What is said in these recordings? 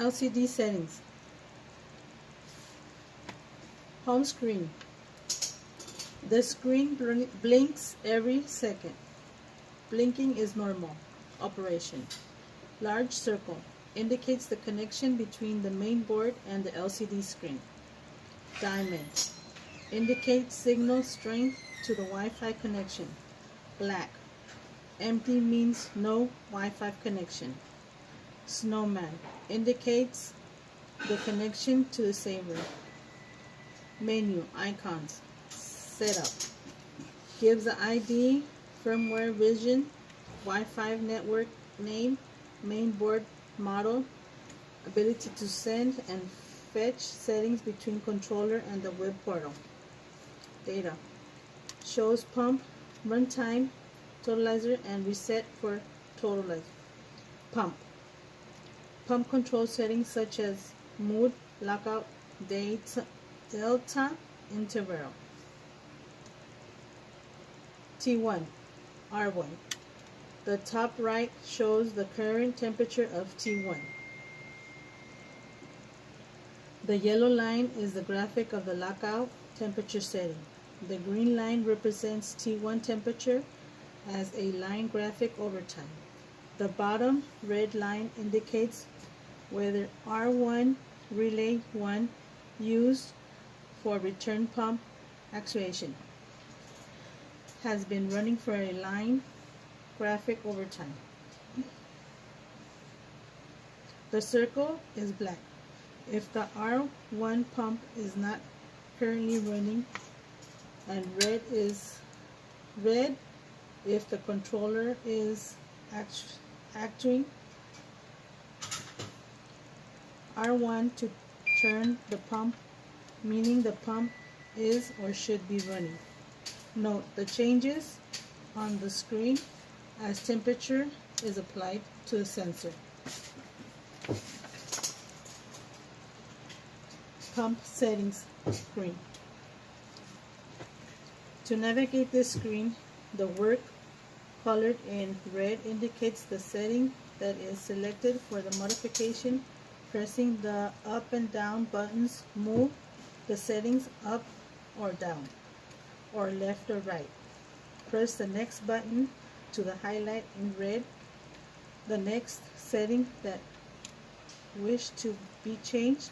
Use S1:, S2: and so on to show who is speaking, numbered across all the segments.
S1: LCD settings. Home screen. The screen blinks every second. Blinking is normal operation. Large circle indicates the connection between the main board and the LCD screen. Diamond indicates signal strength to the Wi-Fi connection. Black, empty means no Wi-Fi connection. Snowman indicates the connection to the saver. Menu icons. Setup gives the ID, firmware vision, Wi-Fi network name, main board model, ability to send and fetch settings between controller and the web portal. Data shows pump, runtime, totalizer, and reset for totalizer. Pump control settings such as mood, lockout, delta, interval. T1, R1. The top right shows the current temperature of T1. The yellow line is the graphic of the lockout temperature setting. The green line represents T1 temperature as a line graphic over time. The bottom red line indicates whether R1 relay 1 used for return pump actuation has been running for a line graphic over time. The circle is black if the R1 pump is not currently running, and red is red if the controller is actuating R1 to turn the pump, meaning the pump is or should be running. Note the changes on the screen as temperature is applied to the sensor. Pump settings screen. To navigate this screen, the work colored in red indicates the setting that is selected for the modification. Pressing the up and down buttons move the settings up or down, or left or right. Press the next button to the highlight in red the next setting that wish to be changed.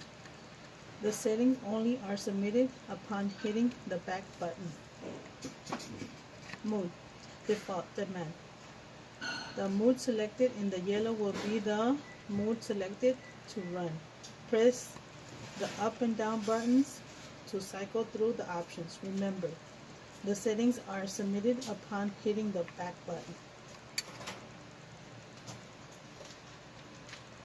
S1: The settings only are submitted upon hitting the back button. Mood, default demand. The mood selected in the yellow will be the mood selected to run. Press the up and down buttons to cycle through the options. Remember, the settings are submitted upon hitting the back button.